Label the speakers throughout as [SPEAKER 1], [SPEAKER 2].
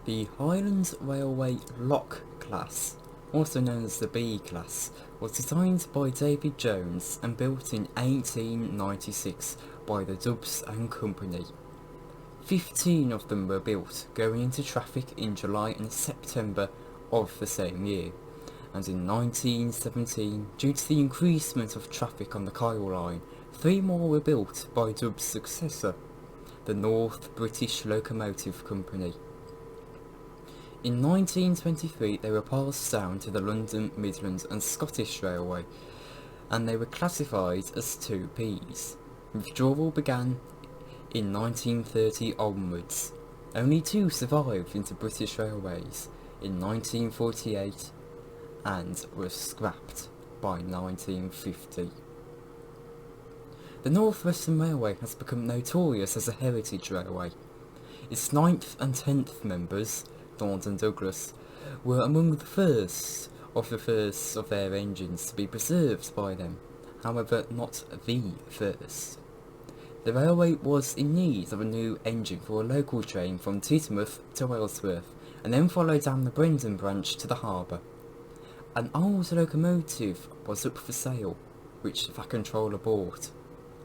[SPEAKER 1] The Highlands Railway Lock class, also known as the B class, was designed by David Jones and built in 1896 by the Dubs and Company. 15 of them were built, going into traffic in July and September of the same year, and in 1917, due to the increasement of traffic on the Kyle line, 3 more were built by Dub's successor, the North British Locomotive Company. In 1923 they were passed down to the London, Midlands and Scottish Railway, and they were classified as 2Ps. Withdrawal began in 1930 onwards. Only 2 survived into British Railways in 1948 and were scrapped by 1950. The North Western Railway has become notorious as a heritage railway. Its 9th and 10th members, Thornton Douglas, were among the first of their engines to be preserved by them, however not the first. The railway was in need of a new engine for a local train from Teignmouth to Ellsworth, and then followed down the Brendan branch to the harbour. An old locomotive was up for sale, which the controller bought.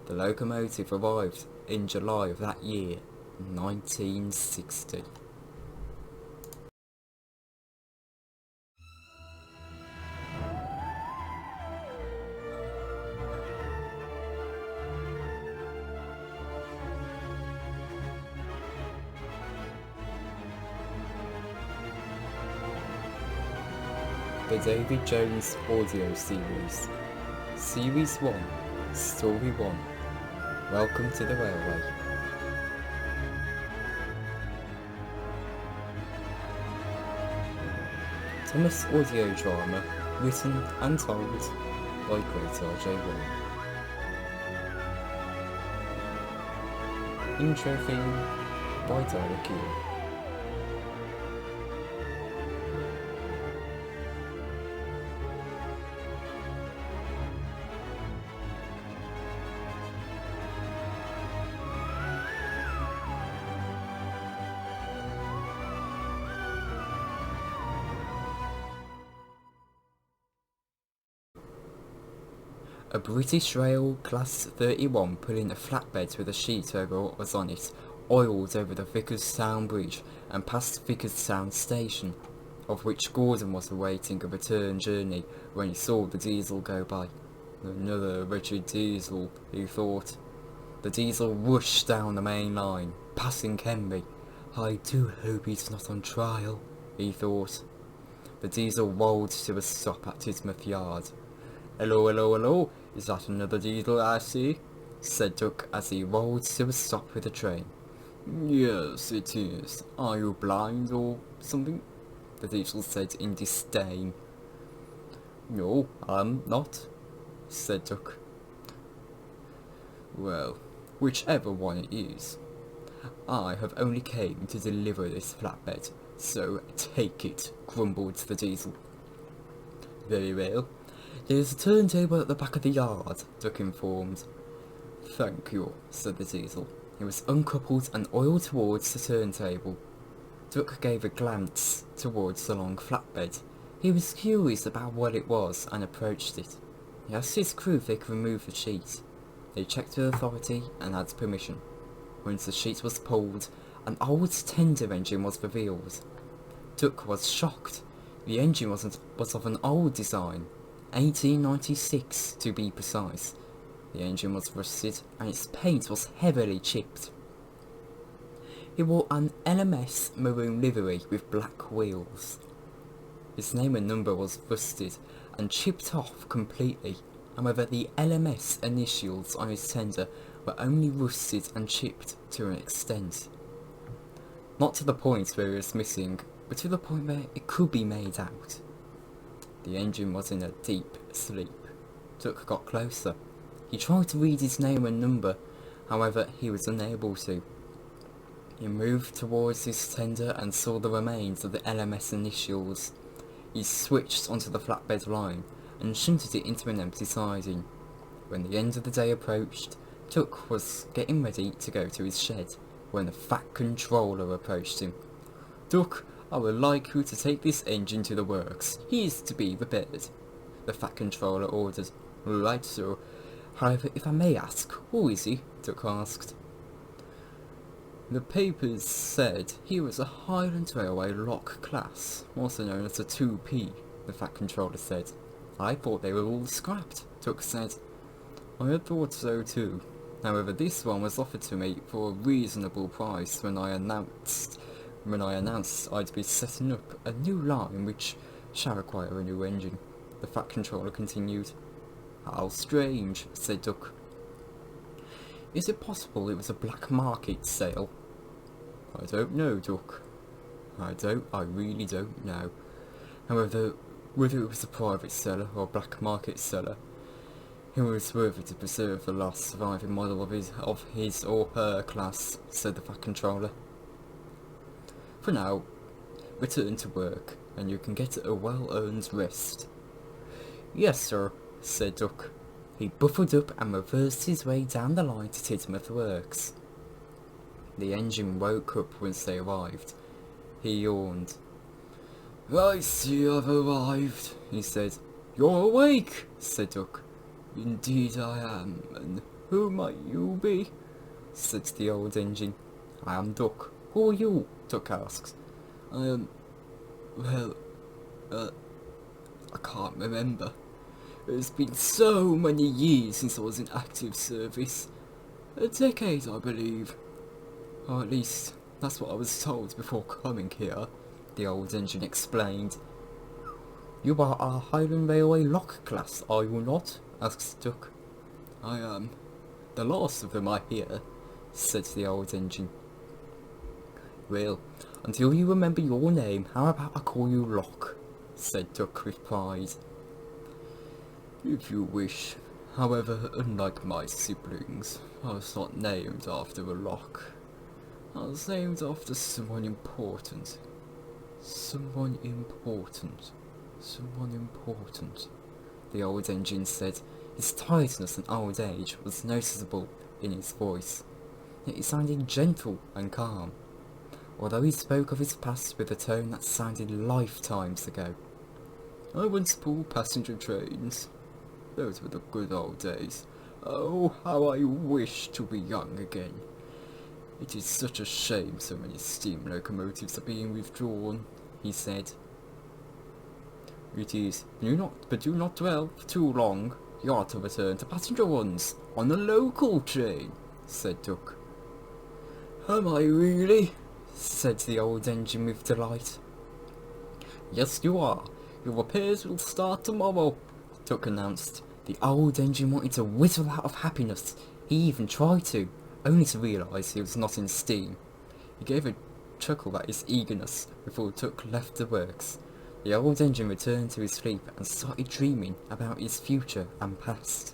[SPEAKER 1] The locomotive arrived in July of that year, 1960. The David Jones Audio Series, Series 1, Story 1, Welcome to the Railway. Thomas audio drama, written and told by Great R.J. Wall. Intro theme by Tyler Keel. A British Rail Class 31 put in a flatbed with a sheet over what was on it, oiled over the Vicarstown Bridge and past Vicarstown Station, of which Gordon was awaiting a return journey when he saw the diesel go by. Another wretched diesel, he thought. The diesel rushed down the main line, passing Henry. I do hope he's not on trial, he thought. The diesel rolled to a stop at Teignmouth Yard. Hello, hello, hello, is that another diesel I see? Said Duck as he rolled to a stop with the train. Yes, it is. Are you blind or something? The diesel said in disdain. No, I'm not, said Duck. Well, whichever one it is. I have only came to deliver this flatbed, so take it, grumbled the diesel. Very well. There's a turntable at the back of the yard, Duck informed. Thank you, said the diesel. He was uncoupled and oiled towards the turntable. Duck gave a glance towards the long flatbed. He was curious about what it was and approached it. He asked his crew if they could remove the sheet. They checked with authority and had permission. Once the sheet was pulled, an old tender engine was revealed. Duck was shocked. The engine was of an old design, 1896 to be precise. The engine was rusted and its paint was heavily chipped. He wore an LMS maroon livery with black wheels. His name and number was rusted and chipped off completely. However, the LMS initials on his tender were only rusted and chipped to an extent. Not to the point where it was missing, but to the point where it could be made out. The engine was in a deep sleep. Duck got closer. He tried to read his name and number, however he was unable to. He moved towards his tender and saw the remains of the LMS initials. He switched onto the flatbed line and shunted it into an empty siding. When the end of the day approached, Duck was getting ready to go to his shed when the fat controller approached him. Duck, I would like you to take this engine to the works. He is to be repaired, the Fat Controller ordered. Right, sir. However, if I may ask, who is he? Duck asked. The papers said he was a Highland Railway lock class, also known as a 2P, the Fat Controller said. I thought they were all scrapped, Duck said. I had thought so too. However, this one was offered to me for a reasonable price when I announced I'd be setting up a new line which shall require a new engine. The Fat Controller continued. How strange, said Duck. Is it possible it was a black market sale? I don't know, Duck. I really don't know. However, whether it was a private seller or a black market seller, it was worth it to preserve the last surviving model of his or her class, said the Fat Controller. For now, return to work, and you can get a well-earned rest. Yes, sir, said Duck. He buffled up and reversed his way down the line to Tidmouth Works. The engine woke up once they arrived. He yawned. I see I've arrived, he said. You're awake, said Duck. Indeed I am, and who might you be? Said the old engine. I am Duck. Who are you? Duck asked. I am... well... I can't remember. It's been so many years since I was in active service. A decade, I believe. Or at least, that's what I was told before coming here, the old engine explained. You are a Highland Railway lock class, are you not? Asked Duck. I am. The last of them I hear, said the old engine. Well, until you remember your name, how about I call you Lock? Said Duck with pride. If you wish. However, unlike my siblings, I was not named after a lock. I was named after someone important. Someone important. Someone important, the old engine said. His tiredness and old age was noticeable in his voice, yet he sounded gentle and calm, although he spoke of his past with a tone that sounded lifetimes ago. I once pulled passenger trains. Those were the good old days. Oh, how I wish to be young again. It is such a shame so many steam locomotives are being withdrawn, he said. It is, but do not dwell for too long. You are to return to passenger ones on the local train, said Duck. Am I really? Said the old engine with delight. Yes, you are. Your repairs will start tomorrow, Duck announced. The old engine wanted to whistle out of happiness. He even tried to, only to realise he was not in steam. He gave a chuckle at his eagerness before Duck left the works. The old engine returned to his sleep and started dreaming about his future and past.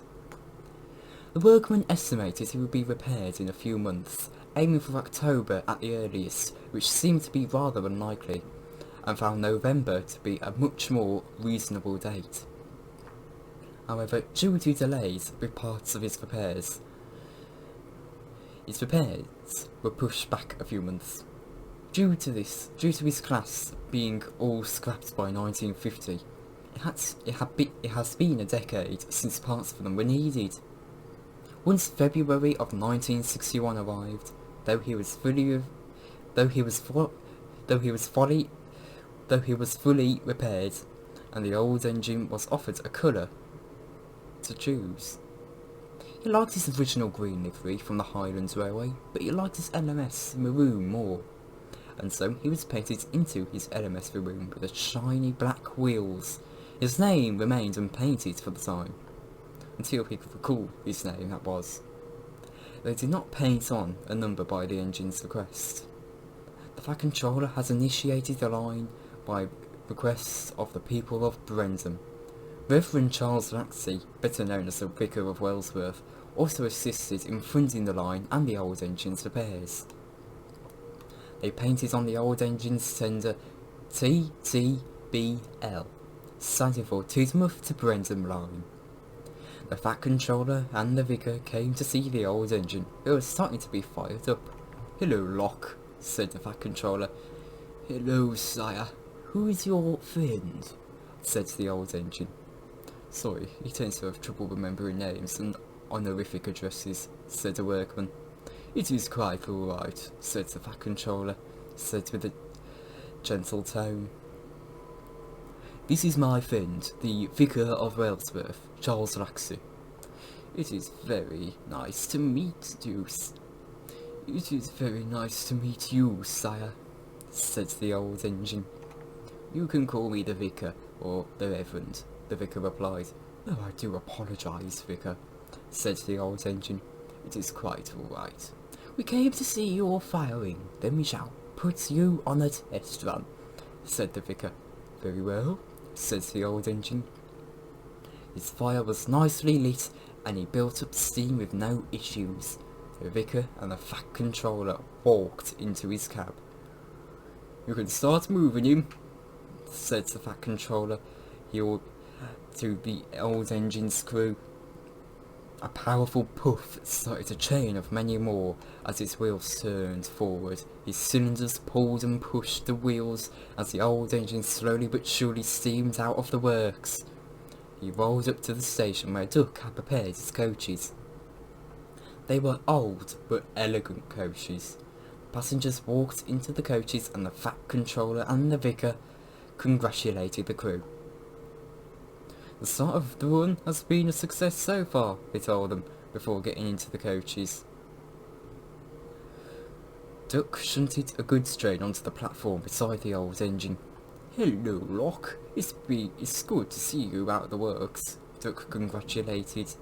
[SPEAKER 1] The workmen estimated he would be repaired in a few months, aiming for October at the earliest, which seemed to be rather unlikely, and found November to be a much more reasonable date. However, due to delays with parts of his repairs were pushed back a few months. Due to his class being all scrapped by 1950, it has been a decade since parts for them were needed. Once February of 1961 arrived, though he was fully repaired, and the old engine was offered a colour to choose. He liked his original green livery from the Highlands Railway, but he liked his LMS maroon more, and so he was painted into his LMS maroon with the shiny black wheels. His name remained unpainted for the time, until he could recall his name, that was. They did not paint on a number by the engine's request. The Fat Controller has initiated the line by request of the people of Brendam. Reverend Charles Laxey, better known as the Vicar of Wellsworth, also assisted in funding the line and the old engine's repairs. They painted on the old engine's tender TTBL, standing for Tidmouth to Brendam line. The Fat Controller and the Vicar came to see the old engine, who was starting to be fired up. Hello, Locke, said the Fat Controller. Hello, sire. Who is your friend? Said the old engine. Sorry, he tends to have trouble remembering names and honorific addresses, said the workman. It is quite alright, said the Fat Controller, said with a gentle tone. This is my friend, the Vicar of Wellsworth, Charles Laxey. It is very nice to meet you. It is very nice to meet you, sire, said the old engine. You can call me the Vicar, or the Reverend, the Vicar replied. Oh, I do apologise, Vicar, said the old engine. It is quite alright. We came to see your firing, then we shall put you on a test run, said the Vicar. Very well, said the old engine. His fire was nicely lit, and he built up steam with no issues. The Vicar and the Fat Controller walked into his cab. You can start moving him, said the Fat Controller. He ordered to the old engine's crew. A powerful puff started a chain of many more as his wheels turned forward. His cylinders pulled and pushed the wheels as the old engine slowly but surely steamed out of the works. He rolled up to the station where Duck had prepared his coaches. They were old but elegant coaches. Passengers walked into the coaches and the Fat Controller and the Vicar congratulated the crew. The start of the run has been a success so far, they told them, before getting into the coaches. Duck shunted a goods train onto the platform beside the old engine. Hello, Locke. It's good to see you out of the works, Duck congratulated.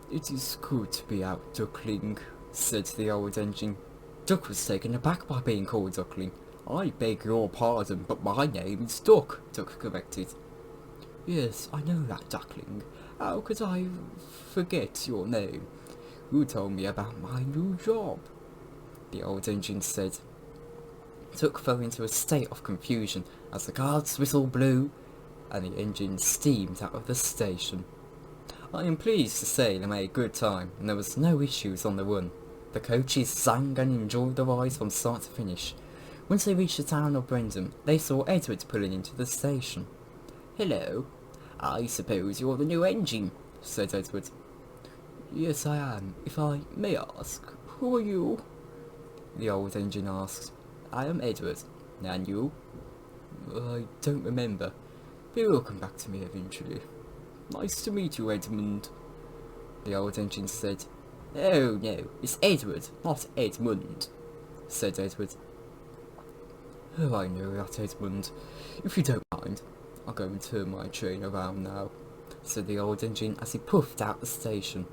[SPEAKER 1] It is good to be out, Duckling, said the old engine. Duck was taken aback by being called Duckling. I beg your pardon, but my name is Duck, Duck corrected. Yes, I know that, Duckling. How could I forget your name? Who told me about my new job? The old engine said. Duck fell into a state of confusion as the guard's whistle blew and the engine steamed out of the station. I am pleased to say they made good time and there was no issues on the run. The coaches sang and enjoyed the ride from start to finish. Once they reached the town of Brendan, they saw Edward pulling into the station. Hello, I suppose you're the new engine, said Edward. Yes, I am. If I may ask, who are you? The old engine asked. I am Edward. And you? I don't remember. They will come back to me eventually. Nice to meet you, Edmund, the old engine said. Oh no, it's Edward, not Edmund, said Edward. Oh, I know that, Edmund. If you don't mind, I'll go and turn my train around now, said the old engine as he puffed out the station.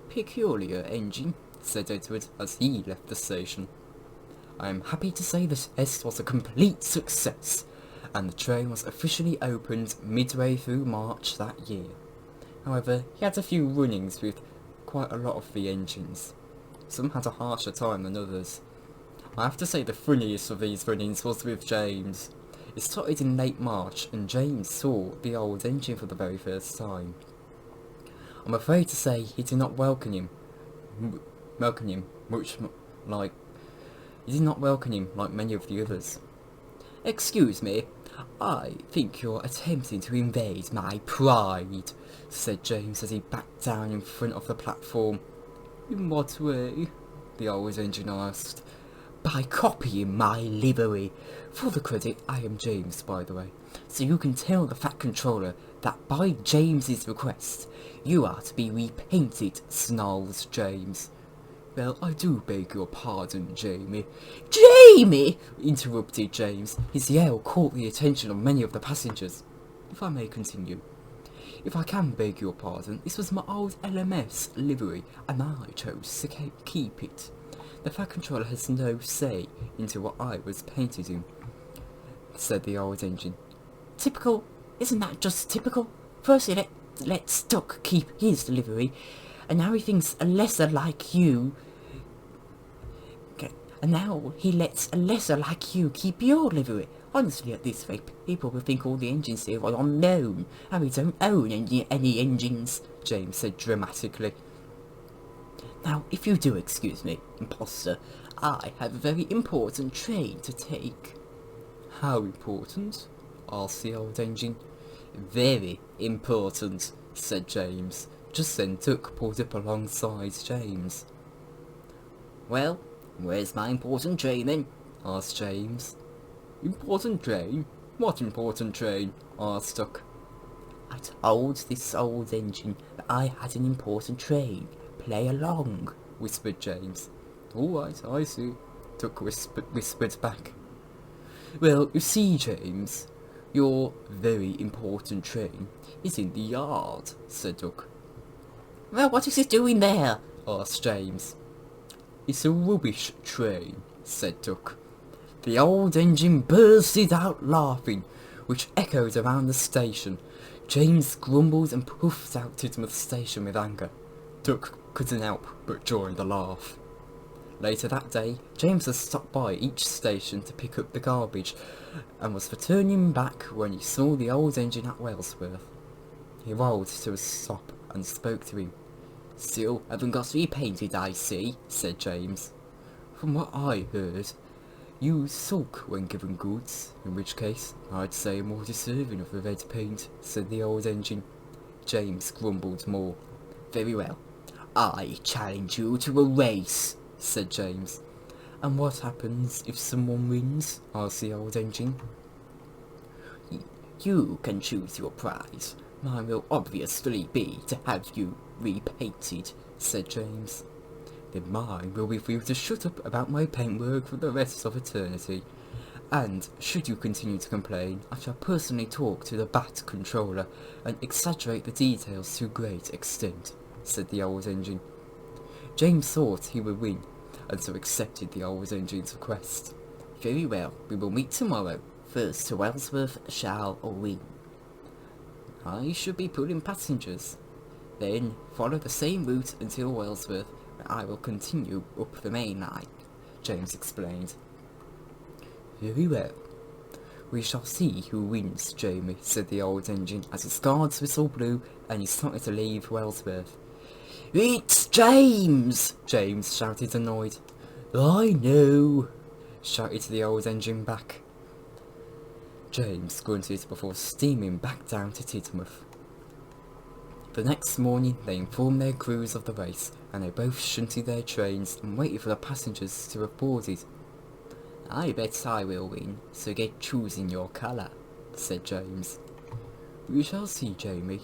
[SPEAKER 1] Peculiar engine, said Edward as he left the station. I am happy to say that this was a complete success, and the train was officially opened midway through March that year. However, he had a few run-ins with quite a lot of the engines. Some had a harsher time than others. I have to say the funniest of these run-ins was with James. It started in late March and James saw the old engine for the very first time. I'm afraid to say he did not welcome him like many of the others. Excuse me, I think you're attempting to invade my pride, said James as he backed down in front of the platform. In what way? The old engine asked. By copying my livery. For the credit, I am James, by the way, so you can tell the Fat Controller that by James's request, you are to be repainted, snarls James. Well, I do beg your pardon, Jamie. Jamie! Interrupted James. His yell caught the attention of many of the passengers. If I may continue. If I can beg your pardon, this was my old LMS livery, and I chose to keep it. The Fat Controller has no say into what I was painted in, said the old engine. Typical? Isn't that just typical? Firstly, let Duck keep his livery, and now he thinks a lesser like you... And now he lets a lesser like you keep your livery. Honestly, at this rate, people will think all the engines here are unknown, and we don't own any engines, James said dramatically. Now, if you do excuse me, imposter,
[SPEAKER 2] I have a very important train to take.
[SPEAKER 1] How important? Asked the old engine.
[SPEAKER 2] Very important,
[SPEAKER 1] Said James. Just then Duck pulled up alongside James.
[SPEAKER 2] Well, where's my important train then?
[SPEAKER 1] Asked James. Important train? What important train? Asked Duck.
[SPEAKER 2] I told this old engine that I had an important train. Play along,
[SPEAKER 1] whispered James. All right, I see, Duck whispered back. Well, you see, James, your very important train is in the yard, said Duck.
[SPEAKER 2] Well, what is it doing there?
[SPEAKER 1] Asked James. It's a rubbish train, said Duck. The old engine bursted out laughing, which echoed around the station. James grumbled and puffed out to the station with anger. Duck couldn't help but join the laugh. Later that day, James had stopped by each station to pick up the garbage and was returning back when he saw the old engine at Wellsworth. He rolled to a stop and spoke to him.
[SPEAKER 2] Still haven't got repainted, I see, said James.
[SPEAKER 1] From what I heard, you sulk when given goods, in which case I'd say more deserving of the red paint, said the old engine. James grumbled more.
[SPEAKER 2] Very well, I challenge you to a race, said James.
[SPEAKER 1] And what happens if someone wins? Asked the old engine.
[SPEAKER 2] You can choose your prize. Mine will obviously be to have you repainted, said James.
[SPEAKER 1] Then mine will be for you to shut up about my paintwork for the rest of eternity. And should you continue to complain, I shall personally talk to the Bat Controller and exaggerate the details to a great extent, said the old engine. James thought he would win, and so accepted the old engine's request.
[SPEAKER 2] Very well, we will meet tomorrow. First to Wellsworth shall win.
[SPEAKER 1] I should be pulling passengers.
[SPEAKER 2] Then follow the same route until Wellsworth, and I will continue up the main line, James explained.
[SPEAKER 1] Very well. We shall see who wins, Jamie, said the old engine as his guard's whistle blew and he started to leave Wellsworth.
[SPEAKER 2] It's James!
[SPEAKER 1] James shouted, annoyed. I know, shouted the old engine back. James grunted before steaming back down to Tidmouth. The next morning they informed their crews of the race, and they both shunted their trains and waited for the passengers to have boarded.
[SPEAKER 2] I bet I will win, so get choosing your colour, said James.
[SPEAKER 1] We shall see, Jamie,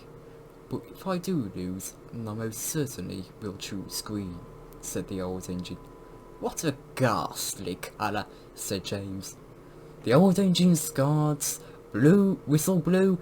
[SPEAKER 1] but if I do lose, I most certainly will choose green, said the old engine.
[SPEAKER 2] What a ghastly colour, said James.
[SPEAKER 1] The old engine's guards whistle blew,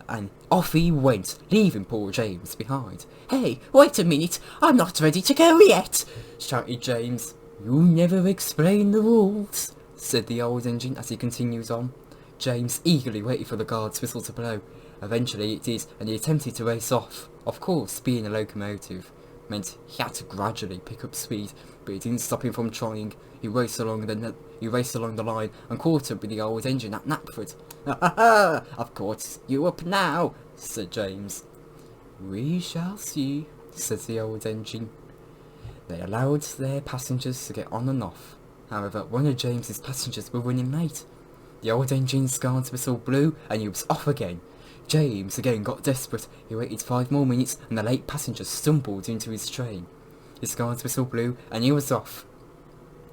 [SPEAKER 1] and off he went, leaving poor James behind.
[SPEAKER 2] Hey, wait a minute, I'm not ready to go yet,
[SPEAKER 1] shouted James. You never explain the rules, said the old engine as he continued on. James eagerly waited for the guard's whistle to blow. Eventually it did, and he attempted to race off. Of course, being a locomotive meant he had to gradually pick up speed, but it didn't stop him from trying. He raced along the line and caught up with the old engine at Knapford.
[SPEAKER 2] Ha ha ha! I've caught you up now, said James.
[SPEAKER 1] We shall see, said the old engine. They allowed their passengers to get on and off. However, one of James's passengers were running late. The old engine's guard's whistle blew and he was off again. James again got desperate. He waited 5 more minutes and the late passenger stumbled into his train. His guard's whistle blew and he was off.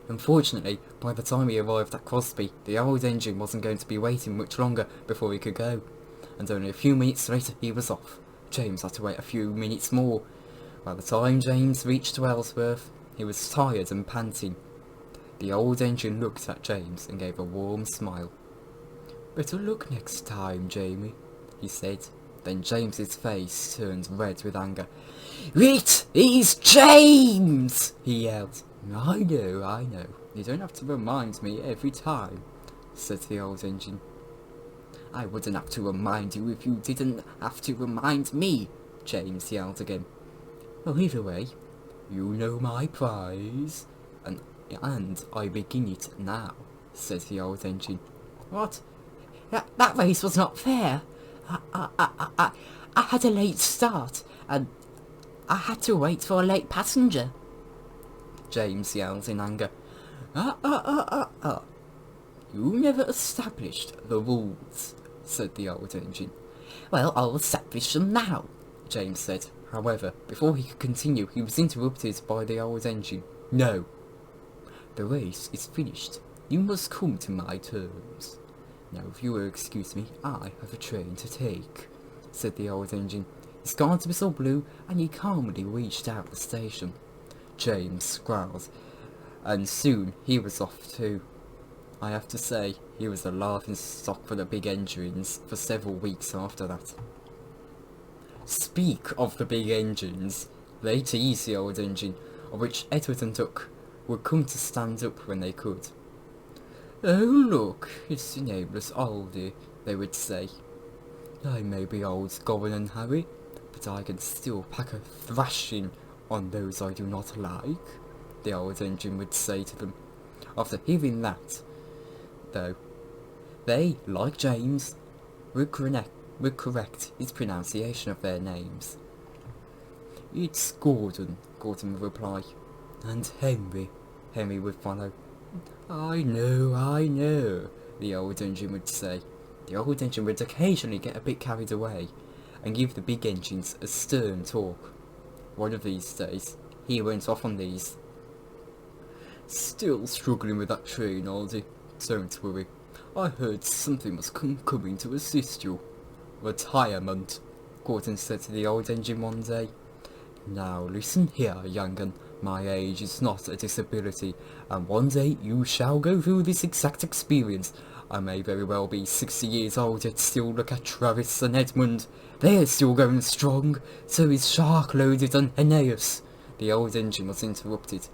[SPEAKER 1] Unfortunately, by the time he arrived at Crosby, the old engine wasn't going to be waiting much longer before he could go, and only a few minutes later he was off. James had to wait a few minutes more. By the time James reached Wellsworth, he was tired and panting. The old engine looked at James and gave a warm smile. Better luck next time, Jamie, he said. Then James's face turned red with anger.
[SPEAKER 2] It is James!
[SPEAKER 1] He yelled. I know. You don't have to remind me every time, said the old engine.
[SPEAKER 2] I wouldn't have to remind you if you didn't have to remind me, James yelled again.
[SPEAKER 1] Well, either way, you know my prize, and I begin it now, said the old engine.
[SPEAKER 2] What? That race was not fair. I had a late start, and I had to wait for a late passenger.
[SPEAKER 1] James yelled in anger.
[SPEAKER 2] You never established the rules, said the old engine. Well, I'll establish them now, James said. However, before he could continue, he was interrupted by the old engine. No. The race is finished. You must come to my terms. Now, if you will excuse me, I have a train to take, said the old engine. His guard's whistle blew, and he calmly reached out the station. James growled, and soon he was off too. I have to say, he was a laughing stock for the big engines for several weeks after that. Speak of the big engines, they teased the old engine, of which Edward and Duck would come to stand up when they could. Oh look, it's the nameless oldie, they would say. I may be old, Gowan and Harry, but I can still pack a thrashing on those I do not like, the old engine would say to them. After hearing that, though, they, like James, would correct his pronunciation of their names. It's Gordon, Gordon would reply, and Henry, Henry would follow. I know, the old engine would say. The old engine would occasionally get a bit carried away, and give the big engines a stern talk. One of these days, he went off on these. Still struggling with that train, Aldy? Don't worry. I heard something was coming to assist you. Retirement, Gordon said to the old engine one day. Now listen here, young un. My age is not a disability, and one day you shall go through this exact experience. I may very well be 60 years old, yet still look at Travis and Edmund. They're still going strong. So is Shark-Loaded and Aeneas. The old engine was interrupted.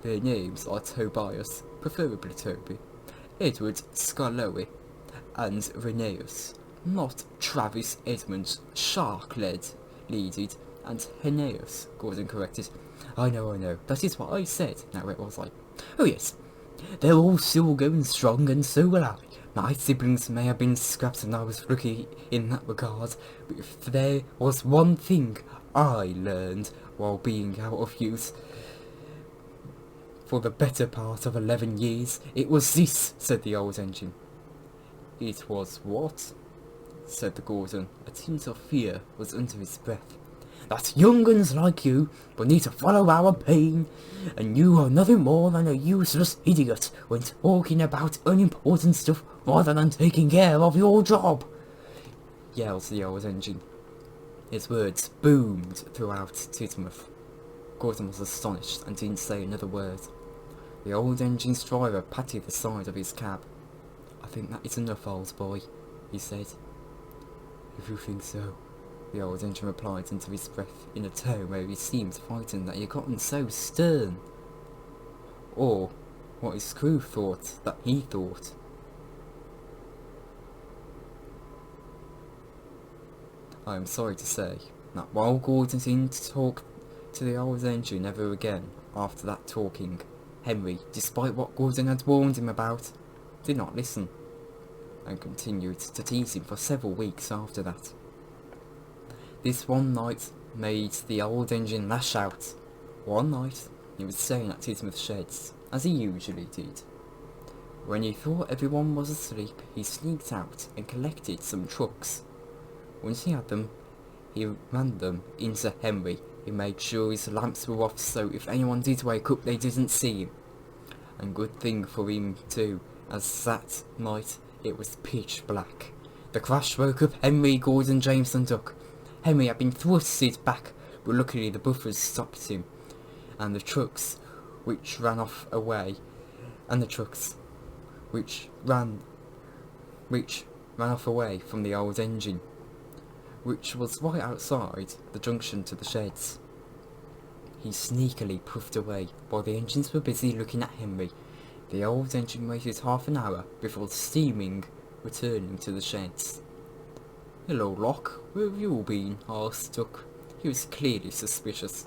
[SPEAKER 2] Their names are Tobias, preferably Toby, Edward Scarlowe, and Rheneas, not Travis Edmund Shark-Leaded and Aeneas, Gordon corrected. I know, that is what I said. Now it was like, oh yes, they're all still going strong, and so will I. My siblings may have been scrapped and I was lucky in that regard, but if there was one thing I learned while being out of youth for the better part of 11 years, it was this, said the old engine. It was what? Said the Gordon. A tint of fear was under his breath. That young uns like you will need to follow our pain, and you are nothing more than a useless idiot when talking about unimportant stuff rather than taking care of your job, yelled the old engine. His words boomed throughout Tidmouth. Gordon was astonished and didn't say another word. The old engine's driver patted the side of his cab. I think that is enough, old boy, he said. If you think so, the old engine replied under his breath in a tone where he seemed frightened that he had gotten so stern. Or what his crew thought that he thought. I am sorry to say that while Gordon didn't talk to the old engine ever again after that talking, Henry, despite what Gordon had warned him about, did not listen, and continued to tease him for several weeks after that. This one night made the old engine lash out. One night, he was staying at Tidmouth Sheds, as he usually did. When he thought everyone was asleep, he sneaked out and collected some trucks. Once he had them, he ran them into Henry. He made sure his lamps were off so if anyone did wake up they didn't see him. And good thing for him too, as that night it was pitch black. The crash woke up Henry, Gordon, James and Duck. Henry had been thrusted back, but luckily the buffers stopped him, and the trucks which ran off away from the old engine, which was right outside the junction to the sheds. He sneakily puffed away while the engines were busy looking at Henry. The old engine waited half an hour before steaming, returning to the sheds. Hello, Locke, where have you all been? Asked Duck. He was clearly suspicious.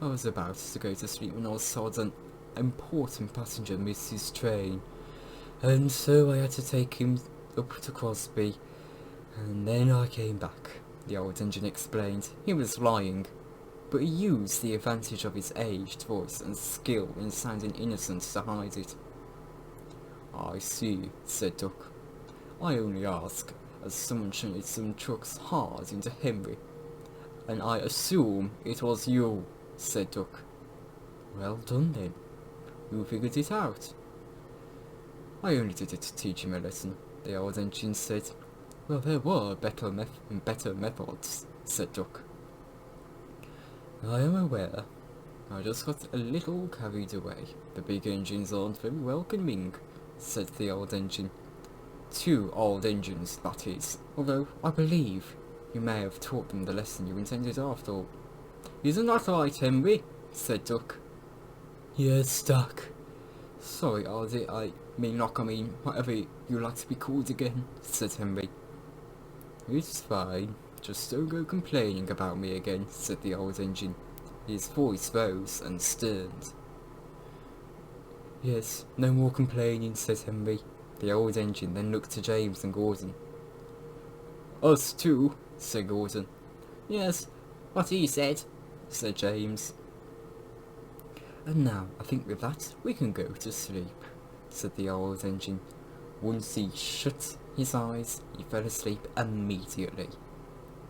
[SPEAKER 2] I was about to go to sleep when I was told an important passenger missed his train, and so I had to take him up to Crosby, and then I came back, the old engine explained. He was lying. but he used the advantage of his aged voice and skill in sounding innocent to hide it. "I see," said Duck. "I only ask, as someone shunted some trucks hard into Henry, and I assume it was you," said Duck. "Well done then. Who figured it out?" "I only did it to teach him a lesson," the old engine said. "Well, there were better methods," said Duck. "I am aware. I just got a little carried away. The big engines aren't very welcoming," said the old engine. "Two old engines, that is, although I believe you may have taught them the lesson you intended after all." "Isn't that right, Henry?" said Duck. "Yes, Duck. Sorry, Ardy, I mean, whatever you like to be called again," said Henry. "It's fine. Just don't go complaining about me again," said the old engine. His voice rose and sterned. "Yes, no more complaining," said Henry. The old engine then looked to James and Gordon. "Us too," said Gordon. "Yes, what he said," said James. "And now, I think with that, we can go to sleep," said the old engine. Once he shut his eyes, he fell asleep immediately.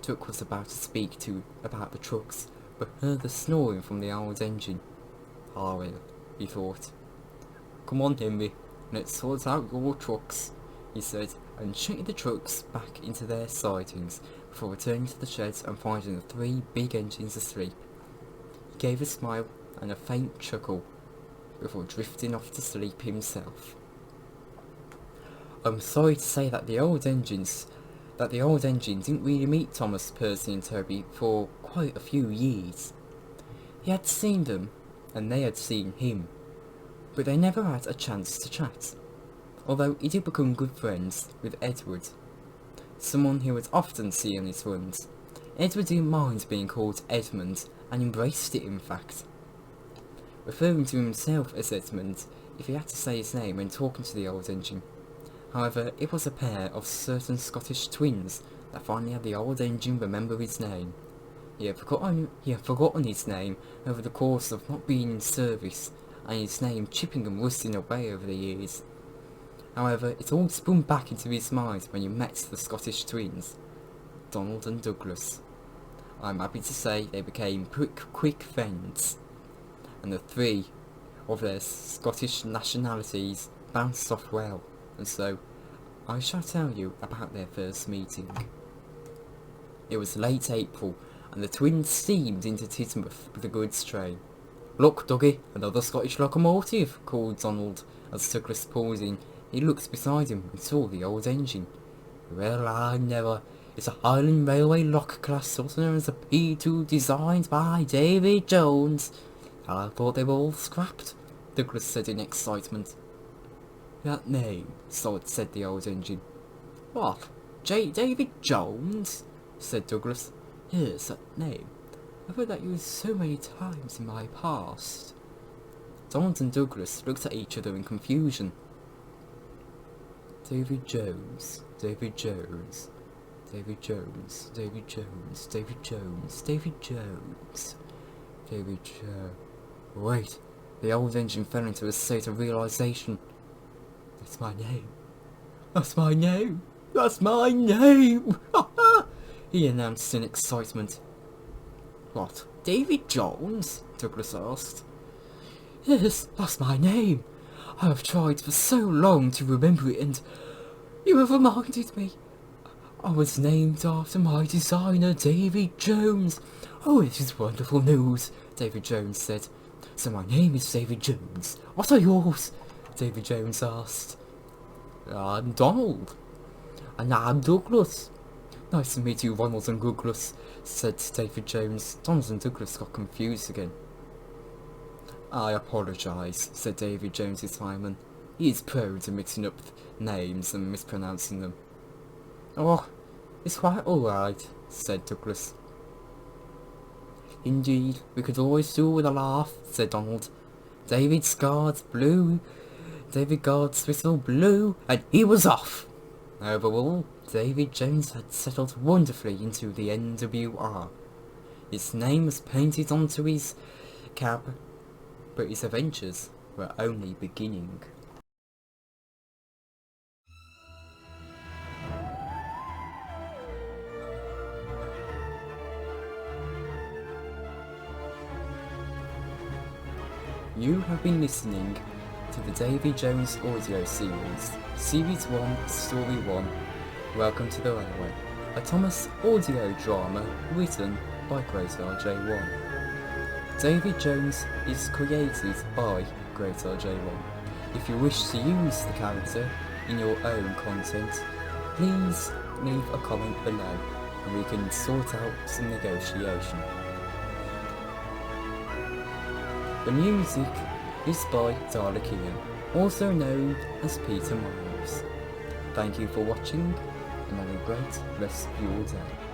[SPEAKER 2] Duck was about to speak about the trucks, but heard the snoring from the old engine. "Ah well," he thought. "Come on, Henry, let's sort out your trucks," he said, and shunted the trucks back into their sidings before returning to the sheds and finding the three big engines asleep. He gave a smile and a faint chuckle before drifting off to sleep himself. I'm sorry to say that the old engine didn't really meet Thomas, Percy and Toby for quite a few years. He had seen them, and they had seen him, but they never had a chance to chat, although he did become good friends with Edward, someone he would often see on his runs. Edward didn't mind being called Edmund, and embraced it in fact, referring to himself as Edmund if he had to say his name when talking to the old engine. However, it was a pair of certain Scottish twins that finally had the old engine remember his name. He had forgotten his name over the course of not being in service, and his name chipping and rusting away over the years. However, it all spun back into his mind when he met the Scottish twins, Donald and Douglas. I'm happy to say they became quick friends, and the three of their Scottish nationalities bounced off well, and so I shall tell you about their first meeting. It was late April, and the twins steamed into Tidmouth with the goods train. "Look, Dougie, another Scottish locomotive," called Donald as Douglas pulled in. He looked beside him and saw the old engine. "Well, I never. It's a Highland Railway lock class, also known as a P2, designed by David Jones. I thought they were all scrapped," Douglas said in excitement. "That name," said the old engine. "What? David Jones?" said Douglas. "Yes, that name. I've heard that used so many times in my past." Donald and Douglas looked at each other in confusion. David Jones, David Jones, David Jones, David Jones, David Jones, David Jones, David Jones. Wait, the old engine fell into a state of realization. "That's my name. That's my name. That's my name!" he announced in excitement. "What, David Jones?" Douglas asked. "Yes, that's my name. I have tried for so long to remember it, and you have reminded me. I was named after my designer, David Jones." "Oh, this is wonderful news," David Jones said. "So my name is David Jones. What are yours?" David Jones asked. "I'm Donald." "And I'm Douglas." "Nice to meet you, Ronald and Douglas," said David Jones. Donald and Douglas got confused again. "I apologise," said David Jones's fireman. He is prone to mixing up names and mispronouncing them. "Oh, it's quite alright," said Douglas. "Indeed, we could always do with a laugh," said Donald. David Guard's whistle blew, and he was off. Overall, David Jones had settled wonderfully into the NWR.
[SPEAKER 1] His name was painted onto his cab, but his adventures were only beginning. You have been listening to the Davy Jones audio series, Series 1, Story 1, Welcome to the Railway, a Thomas audio drama written by Great RJ1. Davy Jones is created by Great RJ1. If you wish to use the character in your own content, please leave a comment below and we can sort out some negotiation. The music is by Darla Kean, also known as Peter Miles. Thank you for watching and have a great rest of your day.